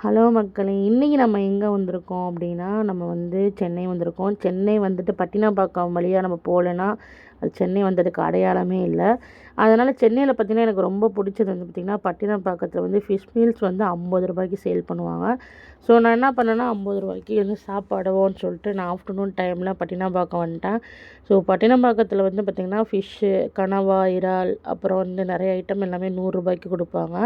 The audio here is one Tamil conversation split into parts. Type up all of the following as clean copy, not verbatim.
ஹலோ மக்களே! இன்றைக்கி நம்ம எங்கே வந்திருக்கோம் அப்படின்னா, நம்ம வந்து சென்னை வந்திருக்கோம். சென்னை வந்துட்டு பட்டினப்பாக்கம் வழியா நம்ம போகலன்னா, அது சென்னை வந்ததுக்கு அடையாளமே இல்ல. அதனால் சென்னையில பார்த்தீங்கன்னா, எனக்கு ரொம்ப பிடிச்சது வந்து பார்த்திங்கன்னா, பட்டினப்பாக்கத்தில வந்து ஃபிஷ் மீல்ஸ் வந்து ரூ. 50க்கு சேல் பண்ணுவாங்க. ஸோ நான் என்ன பண்ணேன்னா, ரூ. 50க்கு வந்து சாப்பாடுவோன்னு சொல்லிட்டு நான் ஆஃப்டர்நூன் டைமில் பட்டினப்பாக்கம் வந்துட்டேன். ஸோ பட்டினப்பாக்கத்தில் வந்து பார்த்திங்கன்னா, ஃபிஷ்ஷு, கனவா, இறால், அப்புறம் வந்து நிறைய ஐட்டம் எல்லாமே ரூ. 100க்கு கொடுப்பாங்க.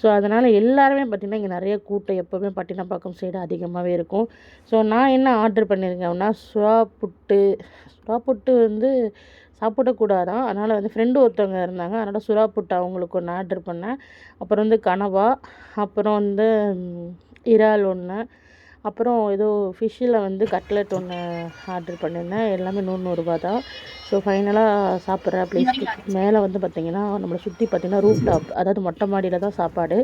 ஸோ அதனால் எல்லாருமே பார்த்திங்கன்னா, இங்கே நிறைய கூட்டம் எப்போவுமே பட்டினப்பாக்கம் சைடு அதிகமாகவே இருக்கும். ஸோ நான் என்ன ஆர்டர் பண்ணியிருக்கேன் அப்படின்னா, சுறா புட்டு வந்து சாப்பிடக்கூடாதான். அதனால் வந்து ஃப்ரெண்டு ஒருத்தவங்க இருந்தாங்க. அதனால் சுறா புட்டு அவங்களுக்கு ஒன்று ஆர்டர் பண்ணேன். அப்புறம் வந்து கனவா, அப்புறம் வந்து இறால் ஒன்று, அப்புறம் ஏதோ ஃபிஷ்ஷில் வந்து கட்லெட் ஒன்று ஆர்டர் பண்ணியிருந்தேன். எல்லாமே 100 தான். ஸோ ஃபைனலாக சாப்பிட்ற பிளேஸ்க்கு மேலே வந்து பார்த்திங்கன்னா, நம்மளை சுற்றி பார்த்திங்கன்னா ரூஃப் டாப், அதாவது மொட்டை மாடியில் தான் சாப்பாடு.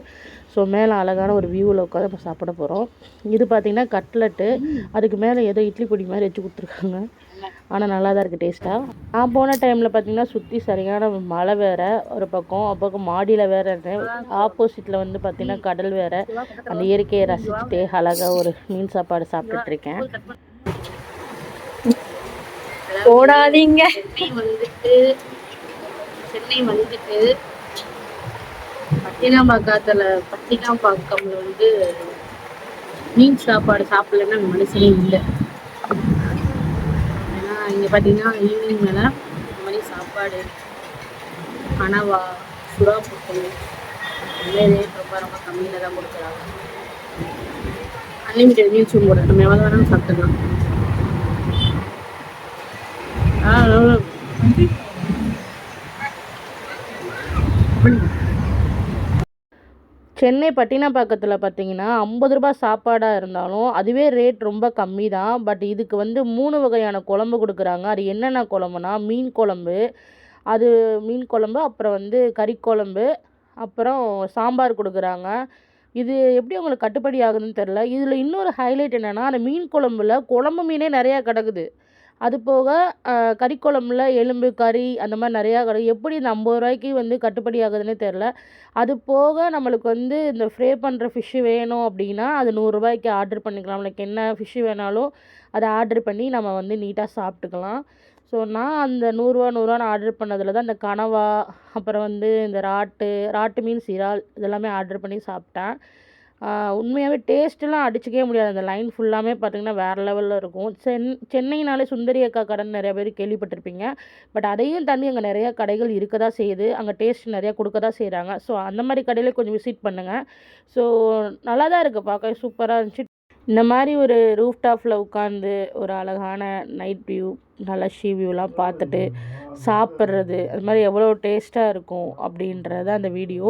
ஸோ மேலே அழகான ஒரு வியூவில் உட்காந்து நம்ம சாப்பிட போகிறோம். இது பார்த்திங்கன்னா கட்லெட்டு, அதுக்கு மேலே ஏதோ இட்லி பொடி மாதிரி வச்சு கொடுத்துருக்காங்க. ஆனால் நல்லா தான் இருக்குது டேஸ்ட்டாக. நான் போன டைமில் பார்த்திங்கன்னா சுற்றி சரியான மழை வேறு ஒரு பக்கம் மாடியில் வேறு இருந்தேன். ஆப்போசிட்டில் வந்து பார்த்திங்கன்னா கடல் வேறு. அந்த இயற்கையை ரசிச்சுட்டு அழகாக ஒரு மீன் சாப்பாடு சாப்பிட்டுட்ருக்கேன். போடாதீங்க. சென்னை வந்துட்டு பட்டினப்பாக்கம்ல வந்து மீன் சாப்பாடு சாப்பிடலன்னா மனுஷனே இல்லை. ஏன்னா இங்கே பார்த்தீங்கன்னா ஈவினிங் மேலே இந்த மாதிரி சாப்பாடு, கனவா, சுறா புட்டு ரேட் ரொம்ப கம்மியில் தான் கொடுக்குறாங்க. அன்லிமிட்டட் மீல்ஸும் கூட நம்ம எவ்வளோ வேணாலும் சாப்பிட்டுக்கலாம். சென்னை பட்டினப்பாக்கத்தில் பார்த்திங்கன்னா ரூ. 50 சாப்பாடாக இருந்தாலும் அதுவே ரேட் ரொம்ப கம்மி தான். பட் இதுக்கு வந்து 3 வகையான குழம்பு கொடுக்குறாங்க. அது என்னென்ன குழம்புனா, மீன் குழம்பு, அப்புறம் வந்து கறி குழம்பு, அப்புறம் சாம்பார் கொடுக்குறாங்க. இது எப்படி அவங்களுக்கு கட்டுப்படி ஆகுதுன்னு தெரில. இதில் இன்னொரு ஹைலைட் என்னென்னா, அந்த மீன் குழம்புல குழம்பு மீனே நிறையா கிடக்குது. அது போக கறி குழம்புல எலும்பு, கறி அந்த மாதிரி நிறையா கிடக்கு. எப்படி இந்த ரூ. 50 வந்து கட்டுப்படி ஆகுதுன்னே தெரில. அது போக நம்மளுக்கு வந்து இந்த ஃப்ரை பண்ணுற ஃபிஷ்ஷு வேணும் அப்படின்னா, அது ரூ. 100க்கு ஆர்டர் பண்ணிக்கலாம். நம்மளுக்கு என்ன ஃபிஷ்ஷு வேணாலும் அதை ஆர்டர் பண்ணி நம்ம வந்து நீட்டாக சாப்பிட்டுக்கலாம். ஸோ நான் அந்த ரூ. 100 ஆர்டர் பண்ணதில் தான் இந்த கனவா, அப்புறம் வந்து இந்த ராட்டு மீன்ஸ் இறால் இதெல்லாமே ஆர்டர் பண்ணி சாப்பிட்டேன். உண்மையாகவே டேஸ்ட்டெலாம் அடிச்சிக்கவே முடியாது. அந்த லைன் ஃபுல்லாமே பார்த்திங்கன்னா வேறு லெவலில் இருக்கும். சென்னைனாலே சுந்தரி அக்கா கடைன்னு நிறையா பேர் கேள்விப்பட்டிருப்பீங்க. பட் அதையும் தாண்டி அங்கே நிறையா கடைகள் இருக்க தான் செய்யுது. அங்கே டேஸ்ட் நிறையா கொடுக்க தான் செய்கிறாங்க. ஸோ அந்த மாதிரி கடையில் கொஞ்சம் விசிட் பண்ணுங்கள். ஸோ நல்லா தான் இருக்குது, பார்க்க சூப்பராக இருந்துச்சு. இந்த மாதிரி ஒரு ரூஃப் டாப்பில் உட்காந்து ஒரு அழகான நைட் வியூ, நல்லா ஷீ வியூலாம் பார்த்துட்டு சாப்பிட்றது, அது மாதிரி எவ்வளோ டேஸ்ட்டாக இருக்கும் அப்படின்றத அந்த வீடியோ.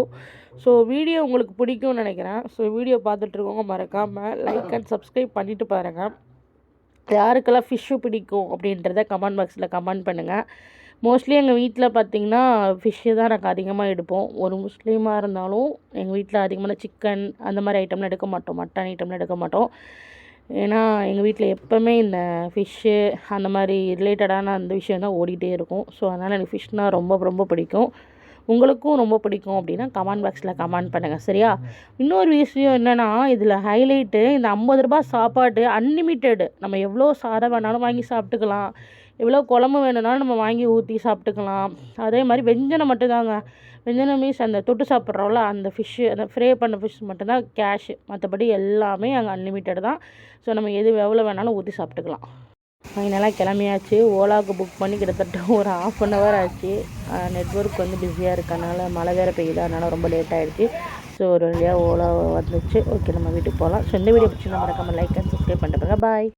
ஸோ வீடியோ உங்களுக்கு பிடிக்கும்னு நினைக்கிறேன். ஸோ வீடியோ பார்த்துட்ருக்கவங்க மறக்காமல் லைக் அண்ட் சப்ஸ்கிரைப் பண்ணிவிட்டு பாருங்கள். யாருக்கெல்லாம் ஃபிஷ்ஷு பிடிக்கும் அப்படின்றத கமெண்ட் பாக்ஸில் கமெண்ட் பண்ணுங்கள். மோஸ்ட்லி எங்கள் வீட்டில் பார்த்திங்கன்னா ஃபிஷ்ஷு தான் நாங்கள் அதிகமாக எடுப்போம். ஒரு முஸ்லீமாக இருந்தாலும் எங்கள் வீட்டில் அதிகமான சிக்கன் அந்த மாதிரி ஐட்டம்லாம் எடுக்க மாட்டோம். மட்டன் ஐட்டம்லாம் எடுக்க மாட்டோம். ஏன்னா எங்கள் வீட்டில் எப்போவுமே இந்த ஃபிஷ்ஷு அந்த மாதிரி ரிலேட்டடான அந்த விஷயம் தான் ஓடிட்டே இருக்கும். ஸோ அதனால் எனக்கு ஃபிஷ்னால் ரொம்ப பிடிக்கும். உங்களுக்கும் ரொம்ப பிடிக்கும் அப்படின்னா கமெண்ட் பாக்ஸில் கமெண்ட் பண்ணுங்கள், சரியா? இன்னொரு விஷயம் என்னென்னா, இதில் ஹைலைட்டு இந்த ரூ. 50 சாப்பாடு அன்லிமிட்டெடு. நம்ம எவ்வளோ சாதம் வேணாலும் வாங்கி சாப்பிட்டுக்கலாம். எவ்வளோ குழம்பு வேணும்னாலும் நம்ம வாங்கி ஊற்றி சாப்பிட்டுக்கலாம். அதே மாதிரி வெஞ்சனம் மட்டும்தாங்க. வெஞ்சனம் மீன்ஸ் அந்த தொட்டு சாப்பிட்றோம்ல, அந்த ஃபிஷ்ஷு, அந்த ஃப்ரை பண்ண ஃபிஷ் மட்டும்தான் கேஷு. மற்றபடி எல்லாமே அங்கே அன்லிமிட்டட் தான். ஸோ நம்ம எவ்வளோ வேணாலும் ஊற்றி சாப்பிட்டுக்கலாம். ஃபைனலாக கிளம்பியாச்சு. ஓலாவுக்கு புக் பண்ணி கிட்டத்தட்ட ஒரு 1/2 hour ஆச்சு. நெட்ஒர்க் வந்து பிஸியாக இருக்கனால மழை வேறு பெய்யுது, அதனால் ரொம்ப லேட் ஆகிடுச்சு. ஸோ ஒரு வழியாக ஓலா வந்துச்சு. ஓகே, நம்ம வீட்டுக்கு போகலாம். ஸோ இந்த வீடியோ பிடிச்சி நம்ம மறக்காமல் லைக் அண்ட் சப்ஸ்கிரைப் பண்ணுறேன். பாய்.